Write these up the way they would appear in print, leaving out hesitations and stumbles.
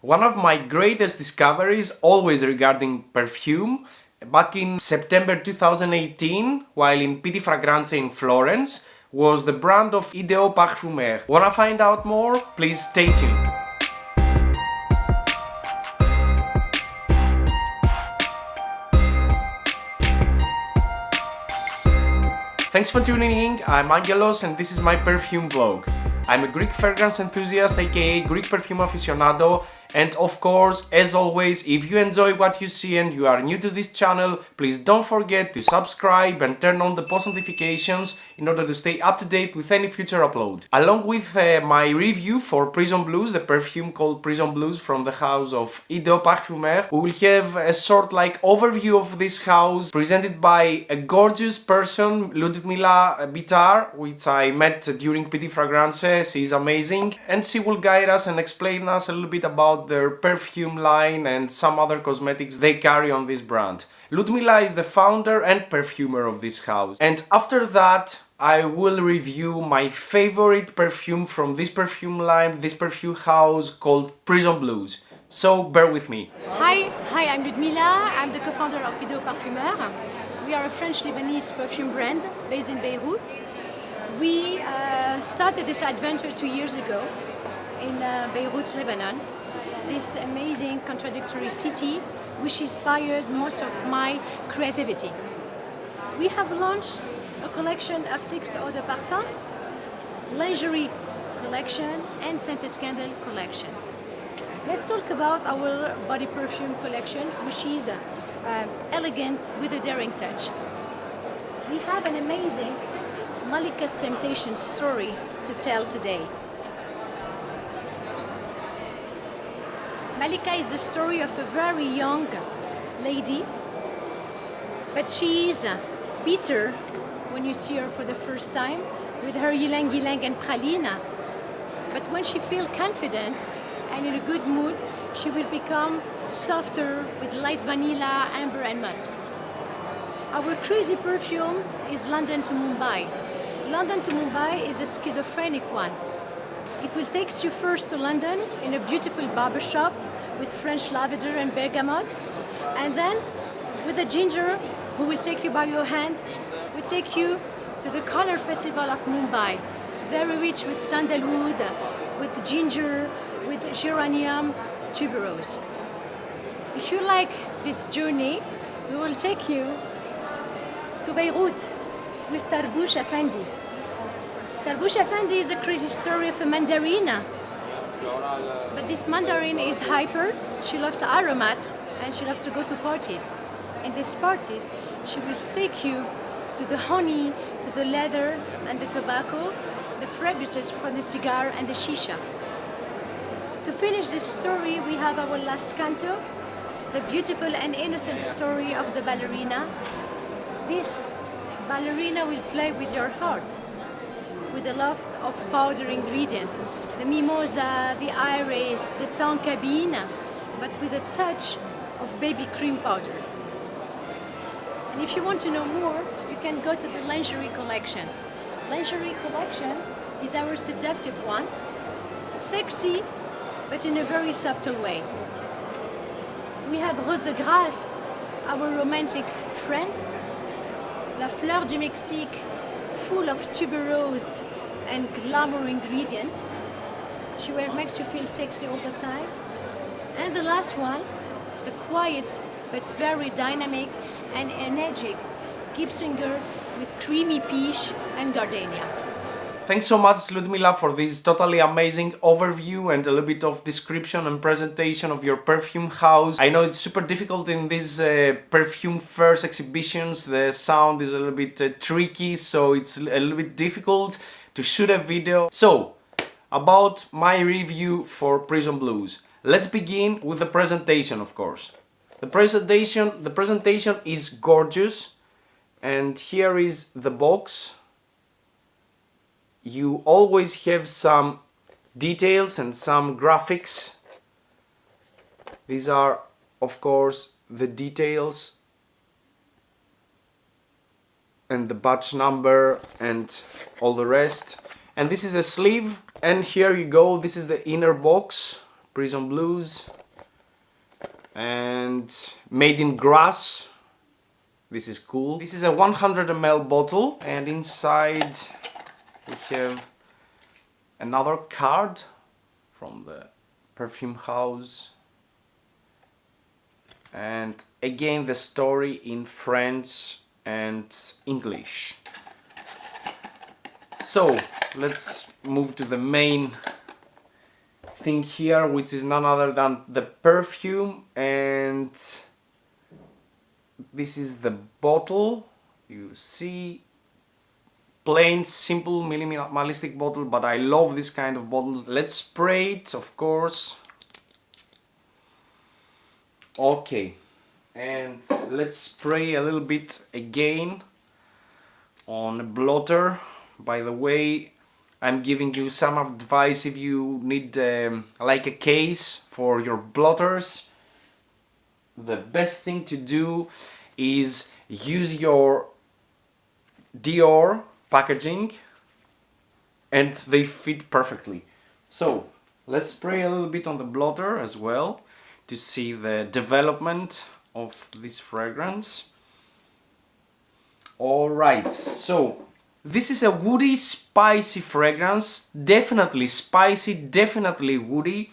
One of my greatest discoveries, always regarding perfume, back in September 2018, while in Pitti Fragranze in Florence, was the brand of IDEO Parfumeurs. Wanna find out more? Please stay tuned. Thanks for tuning in, I'm Angelos and this is my perfume vlog. I'm a Greek fragrance enthusiast, aka Greek perfume aficionado, and of course, as always, if you enjoy what you see and you are new to this channel, please don't forget to subscribe and turn on the post notifications in order to stay up to date with any future upload. Along with my review for Prison Blues, the perfume called Prison Blues from the house of IDEO Parfumeurs, we will have a sort like overview of this house presented by a gorgeous person, Ludmila Bitar, which I met during Pitti Fragranze. She's amazing and she will guide us and explain us a little bit about their perfume line and some other cosmetics they carry on this brand. Ludmila is the founder and perfumer of this house. And after that, I will review my favorite perfume from this perfume line, this perfume house called Prison Blues. So bear with me. Hi, I'm Ludmila. I'm the co-founder of IDEO Parfumeurs. We are a French-Lebanese perfume brand based in Beirut. We started this adventure 2 years ago in Beirut, Lebanon. This amazing contradictory city which inspired most of my creativity. We have launched a collection of 6 eau de parfum, lingerie collection and scented candle collection. Let's talk about our body perfume collection, which is elegant with a daring touch. We have an amazing Malika's Temptation story to tell today. Malika is the story of a very young lady, but she is bitter when you see her for the first time with her ylang ylang and pralina. But when she feels confident and in a good mood, she will become softer with light vanilla, amber and musk. Our crazy perfume is London to Mumbai. London to Mumbai is a schizophrenic one. It will take you first to London in a beautiful barbershop with French lavender and bergamot, and then with a ginger who will take you by your hand, will take you to the Color Festival of Mumbai, very rich with sandalwood, with ginger, with geranium tuberose. If you like this journey, we will take you to Beirut with Tarbouch Effendi. Tarbouch Effendi is a crazy story of a mandarina. But this mandarin is hyper, she loves the aromats and she loves to go to parties. In these parties, she will take you to the honey, to the leather and the tobacco, the fragrances from the cigar and the shisha. To finish this story, we have our last canto, the beautiful and innocent story of the ballerina. This ballerina will play with your heart, with a lot of powder ingredient, the mimosa, the iris, the tonka bean, but with a touch of baby cream powder. And if you want to know more, you can go to the lingerie collection. Lingerie collection is our seductive one, sexy, but in a very subtle way. We have Rose de Grace, our romantic friend, La Fleur du Mexique, full of tuberose and glamour ingredient. She will make you feel sexy all the time. And the last one, the quiet but very dynamic and energetic Gipsinger with creamy peach and gardenia. Thanks so much, Ludmila, for this totally amazing overview and a little bit of description and presentation of your perfume house. I know it's super difficult in these perfume fairs exhibitions. The sound is a little bit tricky, so it's a little bit difficult to shoot a video. So, about my review for Prison Blues. Let's begin with the presentation, of course. The presentation is gorgeous, and here is the box. You always have some details and some graphics. These are, of course, the details and the batch number and all the rest. And this is a sleeve, and here you go, this is the inner box, Prison Blues, and Made in Grass. This is cool. This is a 100 ml bottle, and inside we have another card from the perfume house, and again the story in French and English. So let's move to the main thing here, which is none other than the perfume, and this is the bottle. You see, plain, simple, minimalistic bottle, but I love this kind of bottles. Let's spray it, of course. Okay, and let's spray a little bit again on a blotter. By the way, I'm giving you some advice if you need like a case for your blotters. The best thing to do is use your Dior packaging, and they fit perfectly. So let's spray a little bit on the blotter as well to see the development of this fragrance. Alright, so this is a woody, spicy fragrance. Definitely spicy, definitely woody.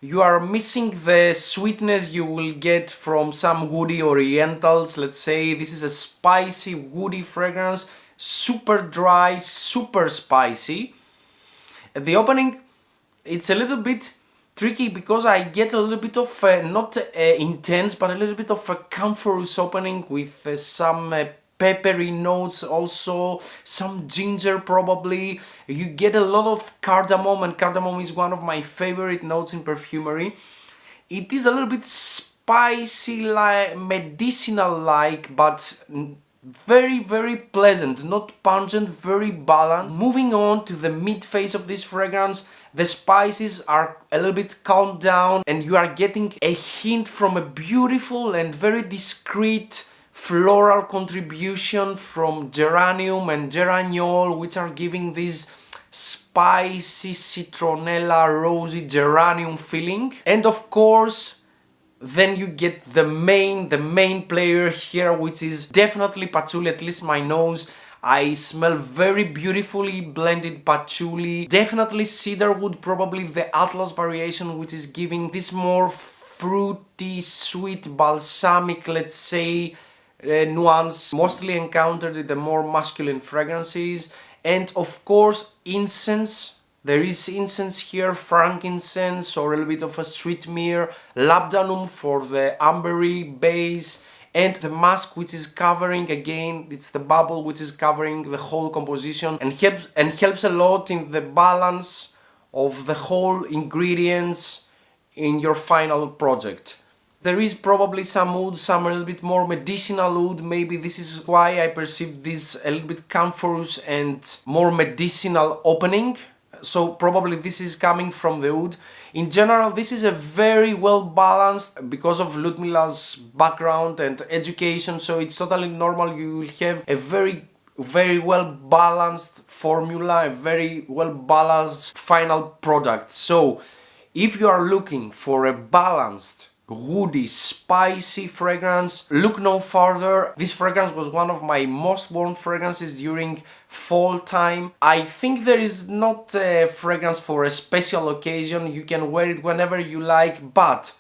You are missing the sweetness you will get from some woody orientals, let's say. This is a spicy, woody fragrance, super dry, super spicy. At the opening, it's a little bit tricky because I get a little bit of, not intense, but a little bit of a camphorous opening with some peppery notes, also some ginger probably. You get a lot of cardamom, and cardamom is one of my favorite notes in perfumery. It is a little bit spicy, like medicinal like, but very, very pleasant, not pungent, very balanced. Moving on to the mid phase of this fragrance, the spices are a little bit calmed down, and you are getting a hint from a beautiful and very discreet floral contribution from geranium and geraniol, which are giving this spicy citronella rosy geranium feeling. And of course, then you get the main player here, which is definitely patchouli. At least my nose, I smell very beautifully blended patchouli. Definitely cedarwood, probably the Atlas variation, which is giving this more fruity, sweet, balsamic, let's say, nuance, mostly encountered in the more masculine fragrances. And of course, incense. There is incense here, frankincense or a little bit of a sweet myrrh, labdanum for the ambery base, and the musk, which is covering, again, it's the bubble which is covering the whole composition and helps a lot in the balance of the whole ingredients in your final project. There is probably some wood, some a little bit more medicinal wood. Maybe this is why I perceive this a little bit camphorous and more medicinal opening. So probably this is coming from the wood. In general, this is a very well balanced because of Ludmila's background and education. So it's totally normal. You will have a very well balanced formula, a very well balanced final product. So if you are looking for a balanced, woody, spicy fragrance, look no further. This fragrance was one of my most worn fragrances during fall time. I think there is not a fragrance for a special occasion. You can wear it whenever you like, but,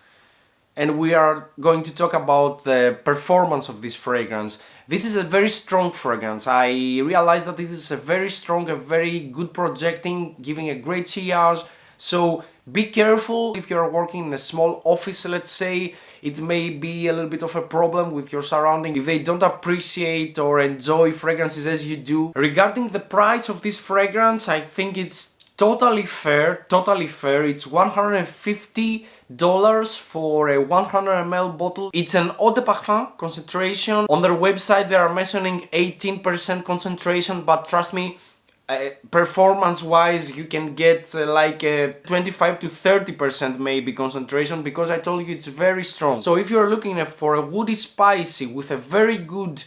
and we are going to talk about the performance of this fragrance. This is a very strong fragrance. I realize that this is a very strong, a very good projecting, giving a great sillage. So be careful if you're working in a small office, let's say. It may be a little bit of a problem with your surrounding if they don't appreciate or enjoy fragrances as you do. Regarding the price of this fragrance, I think it's totally fair, totally fair. It's $150 for a 100 ml bottle. It's an eau de parfum concentration. On their website they are mentioning 18% concentration, but trust me, performance wise you can get like a 25 to 30% maybe concentration, because I told you it's very strong. So if you're looking for a woody spicy with a very good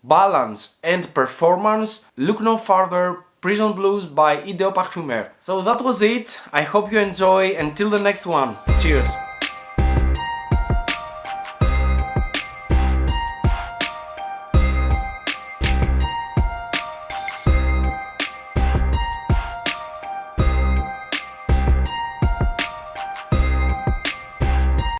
balance and performance, look no further. Prison Blues by IDEO Parfumeurs. So that was it. I hope you enjoy. Until the next one. Cheers.